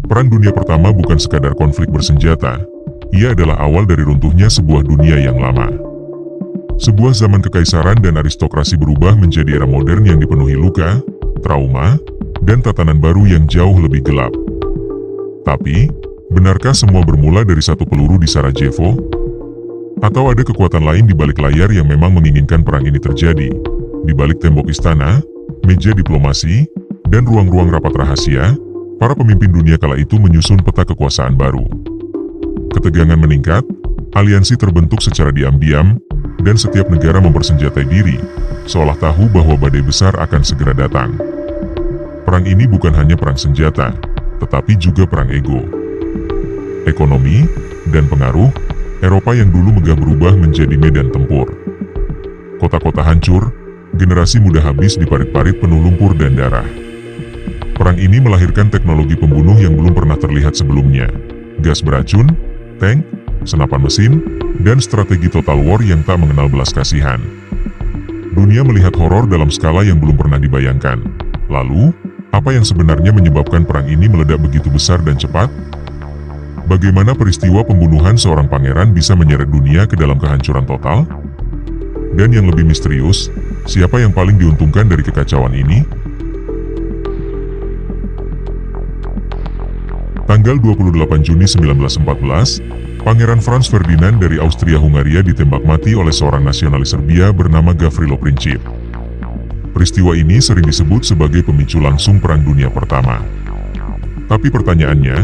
Perang Dunia Pertama bukan sekadar konflik bersenjata, ia adalah awal dari runtuhnya sebuah dunia yang lama. Sebuah zaman kekaisaran dan aristokrasi berubah menjadi era modern yang dipenuhi luka, trauma, dan tatanan baru yang jauh lebih gelap. Tapi, benarkah semua bermula dari satu peluru di Sarajevo? Atau ada kekuatan lain di balik layar yang memang menginginkan perang ini terjadi? Di balik tembok istana, meja diplomasi, dan ruang-ruang rapat rahasia, para pemimpin dunia kala itu menyusun peta kekuasaan baru. Ketegangan meningkat, aliansi terbentuk secara diam-diam, dan setiap negara mempersenjatai diri, seolah tahu bahwa badai besar akan segera datang. Perang ini bukan hanya perang senjata, tetapi juga perang ego. Ekonomi, dan pengaruh, Eropa yang dulu megah berubah menjadi medan tempur. Kota-kota hancur, generasi muda habis di parit-parit penuh lumpur dan darah. Perang ini melahirkan teknologi pembunuh yang belum pernah terlihat sebelumnya. Gas beracun, tank, senapan mesin, dan strategi total war yang tak mengenal belas kasihan. Dunia melihat horor dalam skala yang belum pernah dibayangkan. Lalu, apa yang sebenarnya menyebabkan perang ini meledak begitu besar dan cepat? Bagaimana peristiwa pembunuhan seorang pangeran bisa menyeret dunia ke dalam kehancuran total? Dan yang lebih misterius, siapa yang paling diuntungkan dari kekacauan ini? Tanggal 28 Juni 1914, Pangeran Franz Ferdinand dari Austria-Hungaria ditembak mati oleh seorang nasionalis Serbia bernama Gavrilo Princip. Peristiwa ini sering disebut sebagai pemicu langsung Perang Dunia Pertama. Tapi pertanyaannya,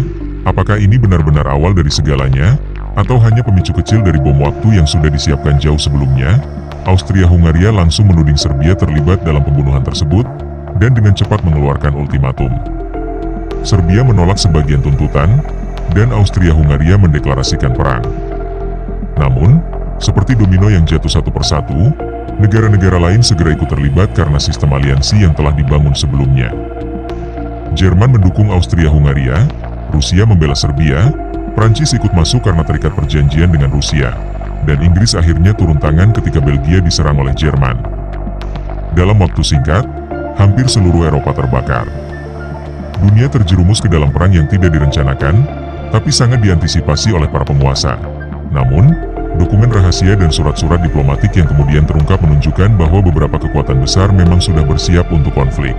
apakah ini benar-benar awal dari segalanya, atau hanya pemicu kecil dari bom waktu yang sudah disiapkan jauh sebelumnya? Austria-Hungaria langsung menuding Serbia terlibat dalam pembunuhan tersebut, dan dengan cepat mengeluarkan ultimatum. Serbia menolak sebagian tuntutan, dan Austria-Hungaria mendeklarasikan perang. Namun, seperti domino yang jatuh satu persatu, negara-negara lain segera ikut terlibat karena sistem aliansi yang telah dibangun sebelumnya. Jerman mendukung Austria-Hungaria, Rusia membela Serbia, Prancis ikut masuk karena terikat perjanjian dengan Rusia, dan Inggris akhirnya turun tangan ketika Belgia diserang oleh Jerman. Dalam waktu singkat, hampir seluruh Eropa terbakar. Dunia terjerumus ke dalam perang yang tidak direncanakan, tapi sangat diantisipasi oleh para penguasa. Namun, dokumen rahasia dan surat-surat diplomatik yang kemudian terungkap menunjukkan bahwa beberapa kekuatan besar memang sudah bersiap untuk konflik.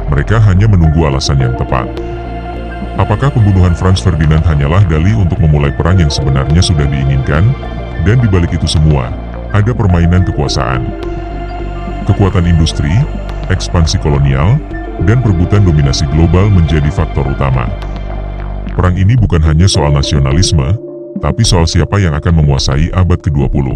Mereka hanya menunggu alasan yang tepat. Apakah pembunuhan Franz Ferdinand hanyalah dalih untuk memulai perang yang sebenarnya sudah diinginkan? Dan di balik itu semua, ada permainan kekuasaan. Kekuatan industri, ekspansi kolonial, dan perebutan dominasi global menjadi faktor utama. Perang ini bukan hanya soal nasionalisme, tapi soal siapa yang akan menguasai abad ke-20.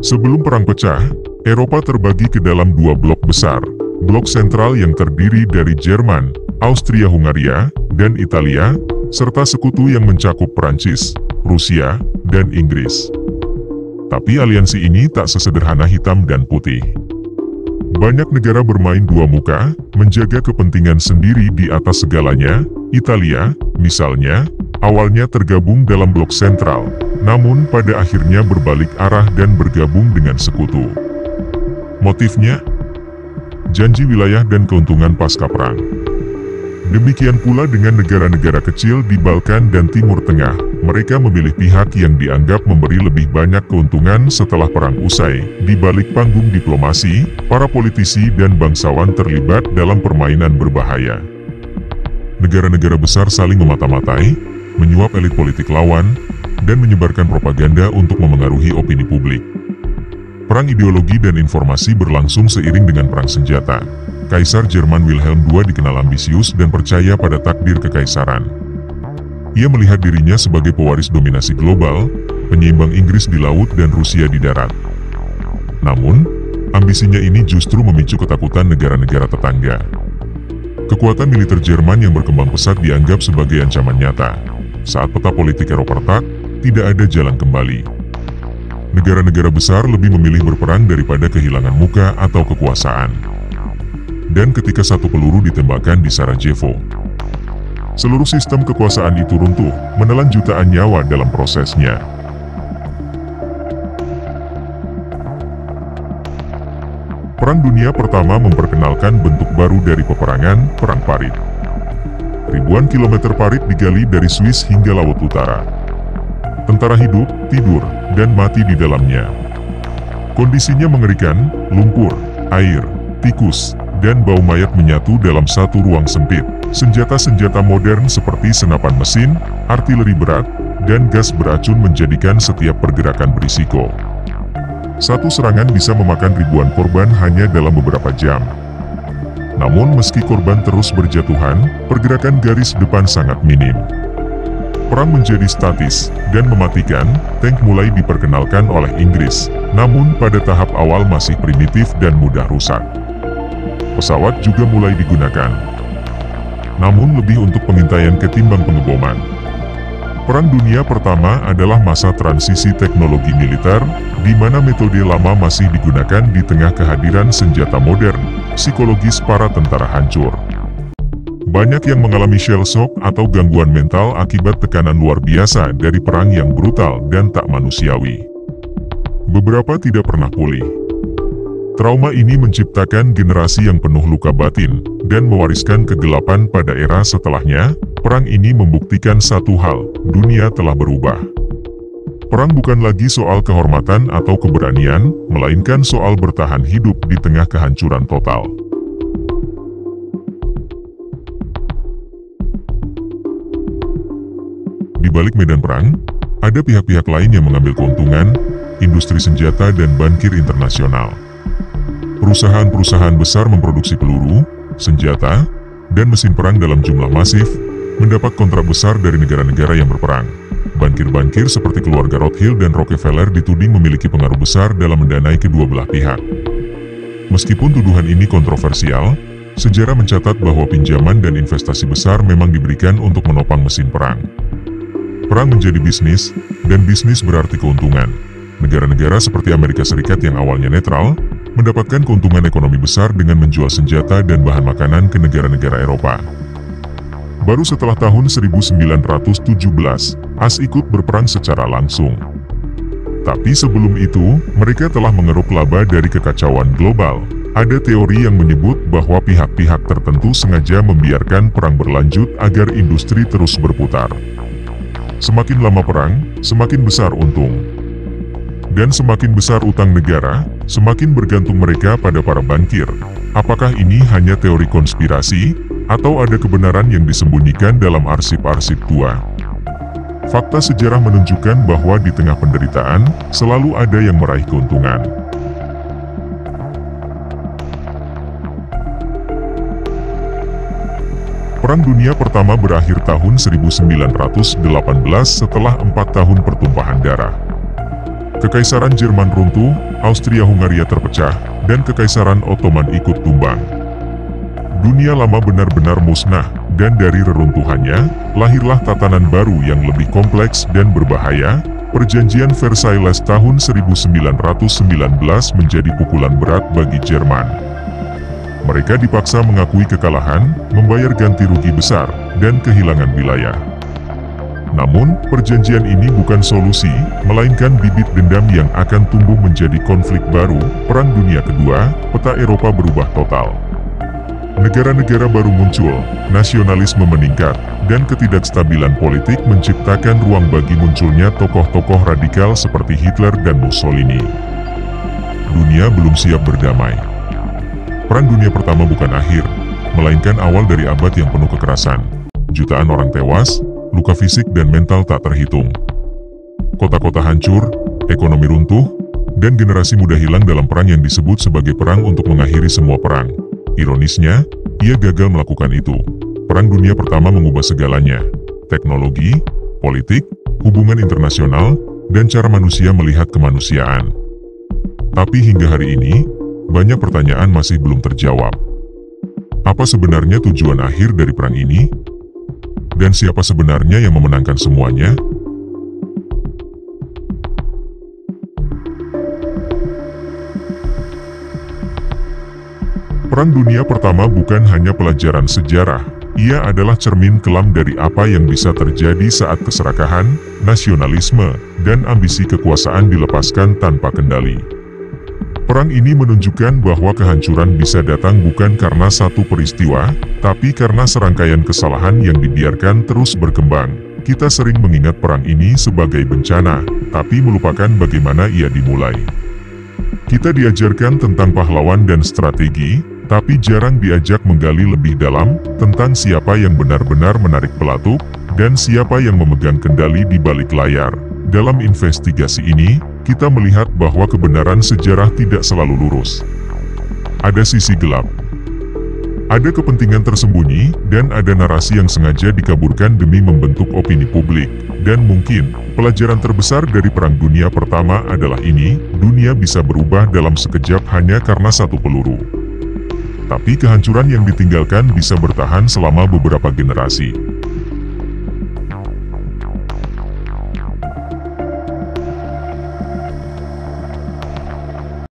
Sebelum perang pecah, Eropa terbagi ke dalam dua blok besar, blok sentral yang terdiri dari Jerman, Austria-Hungaria, dan Italia, serta sekutu yang mencakup Prancis, Rusia, dan Inggris. Tapi aliansi ini tak sesederhana hitam dan putih. Banyak negara bermain dua muka, menjaga kepentingan sendiri di atas segalanya. Italia, misalnya, awalnya tergabung dalam blok sentral, namun pada akhirnya berbalik arah dan bergabung dengan sekutu. Motifnya? Janji wilayah dan keuntungan pasca perang. Demikian pula dengan negara-negara kecil di Balkan dan Timur Tengah, mereka memilih pihak yang dianggap memberi lebih banyak keuntungan setelah perang usai. Di balik panggung diplomasi, para politisi dan bangsawan terlibat dalam permainan berbahaya. Negara-negara besar saling memata-matai, menyuap elit politik lawan, dan menyebarkan propaganda untuk memengaruhi opini publik. Perang ideologi dan informasi berlangsung seiring dengan perang senjata. Kaisar Jerman Wilhelm II dikenal ambisius dan percaya pada takdir kekaisaran. Ia melihat dirinya sebagai pewaris dominasi global, penyeimbang Inggris di laut dan Rusia di darat. Namun, ambisinya ini justru memicu ketakutan negara-negara tetangga. Kekuatan militer Jerman yang berkembang pesat dianggap sebagai ancaman nyata. Saat peta politik Eropa retak, tidak ada jalan kembali. Negara-negara besar lebih memilih berperang daripada kehilangan muka atau kekuasaan. Dan ketika satu peluru ditembakkan di Sarajevo, seluruh sistem kekuasaan itu runtuh, menelan jutaan nyawa dalam prosesnya. Perang Dunia Pertama memperkenalkan bentuk baru dari peperangan, perang parit. Ribuan kilometer parit digali dari Swiss hingga Laut Utara. Tentara hidup, tidur, dan mati di dalamnya. Kondisinya mengerikan, lumpur, air, tikus, dan bau mayat menyatu dalam satu ruang sempit. Senjata-senjata modern seperti senapan mesin, artileri berat, dan gas beracun menjadikan setiap pergerakan berisiko. Satu serangan bisa memakan ribuan korban hanya dalam beberapa jam. Namun meski korban terus berjatuhan, pergerakan garis depan sangat minim. Perang menjadi statis dan mematikan, tank mulai diperkenalkan oleh Inggris, namun pada tahap awal masih primitif dan mudah rusak. Pesawat juga mulai digunakan, namun lebih untuk pengintaian ketimbang pengeboman. Perang Dunia Pertama adalah masa transisi teknologi militer, di mana metode lama masih digunakan di tengah kehadiran senjata modern. Psikologis para tentara hancur. Banyak yang mengalami shell shock atau gangguan mental akibat tekanan luar biasa dari perang yang brutal dan tak manusiawi. Beberapa tidak pernah pulih. Trauma ini menciptakan generasi yang penuh luka batin, dan mewariskan kegelapan pada era setelahnya. Perang ini membuktikan satu hal, dunia telah berubah. Perang bukan lagi soal kehormatan atau keberanian, melainkan soal bertahan hidup di tengah kehancuran total. Di balik medan perang, ada pihak-pihak lain yang mengambil keuntungan, industri senjata dan bankir internasional. Perusahaan-perusahaan besar memproduksi peluru, senjata, dan mesin perang dalam jumlah masif, mendapat kontrak besar dari negara-negara yang berperang. Bankir-bankir seperti keluarga Rothschild dan Rockefeller dituding memiliki pengaruh besar dalam mendanai kedua belah pihak. Meskipun tuduhan ini kontroversial, sejarah mencatat bahwa pinjaman dan investasi besar memang diberikan untuk menopang mesin perang. Perang menjadi bisnis, dan bisnis berarti keuntungan. Negara-negara seperti Amerika Serikat yang awalnya netral, mendapatkan keuntungan ekonomi besar dengan menjual senjata dan bahan makanan ke negara-negara Eropa. Baru setelah tahun 1917, AS ikut berperang secara langsung. Tapi sebelum itu, mereka telah mengeruk laba dari kekacauan global. Ada teori yang menyebut bahwa pihak-pihak tertentu sengaja membiarkan perang berlanjut agar industri terus berputar. Semakin lama perang, semakin besar untung. Dan semakin besar utang negara, semakin bergantung mereka pada para bankir. Apakah ini hanya teori konspirasi, atau ada kebenaran yang disembunyikan dalam arsip-arsip tua? Fakta sejarah menunjukkan bahwa di tengah penderitaan, selalu ada yang meraih keuntungan. Perang Dunia Pertama berakhir tahun 1918 setelah 4 tahun pertumpahan darah. Kekaisaran Jerman runtuh, Austria-Hungaria terpecah, dan Kekaisaran Ottoman ikut tumbang. Dunia lama benar-benar musnah, dan dari reruntuhannya, lahirlah tatanan baru yang lebih kompleks dan berbahaya. Perjanjian Versailles tahun 1919 menjadi pukulan berat bagi Jerman. Mereka dipaksa mengakui kekalahan, membayar ganti rugi besar, dan kehilangan wilayah. Namun, perjanjian ini bukan solusi, melainkan bibit dendam yang akan tumbuh menjadi konflik baru. Perang Dunia Kedua, peta Eropa berubah total. Negara-negara baru muncul, nasionalisme meningkat, dan ketidakstabilan politik menciptakan ruang bagi munculnya tokoh-tokoh radikal seperti Hitler dan Mussolini. Dunia belum siap berdamai. Perang Dunia Pertama bukan akhir, melainkan awal dari abad yang penuh kekerasan. Jutaan orang tewas, luka fisik dan mental tak terhitung. Kota-kota hancur, ekonomi runtuh, dan generasi muda hilang dalam perang yang disebut sebagai perang untuk mengakhiri semua perang. Ironisnya, ia gagal melakukan itu. Perang Dunia Pertama mengubah segalanya. Teknologi, politik, hubungan internasional, dan cara manusia melihat kemanusiaan. Tapi hingga hari ini, banyak pertanyaan masih belum terjawab. Apa sebenarnya tujuan akhir dari perang ini? Dan siapa sebenarnya yang memenangkan semuanya? Perang Dunia Pertama bukan hanya pelajaran sejarah, ia adalah cermin kelam dari apa yang bisa terjadi saat keserakahan, nasionalisme, dan ambisi kekuasaan dilepaskan tanpa kendali. Perang ini menunjukkan bahwa kehancuran bisa datang bukan karena satu peristiwa, tapi karena serangkaian kesalahan yang dibiarkan terus berkembang. Kita sering mengingat perang ini sebagai bencana, tapi melupakan bagaimana ia dimulai. Kita diajarkan tentang pahlawan dan strategi, tapi jarang diajak menggali lebih dalam tentang siapa yang benar-benar menarik pelatuk, dan siapa yang memegang kendali di balik layar. Dalam investigasi ini, kita melihat bahwa kebenaran sejarah tidak selalu lurus. Ada sisi gelap. Ada kepentingan tersembunyi, dan ada narasi yang sengaja dikaburkan demi membentuk opini publik. Dan mungkin, pelajaran terbesar dari Perang Dunia Pertama adalah ini, dunia bisa berubah dalam sekejap hanya karena satu peluru. Tapi kehancuran yang ditinggalkan bisa bertahan selama beberapa generasi.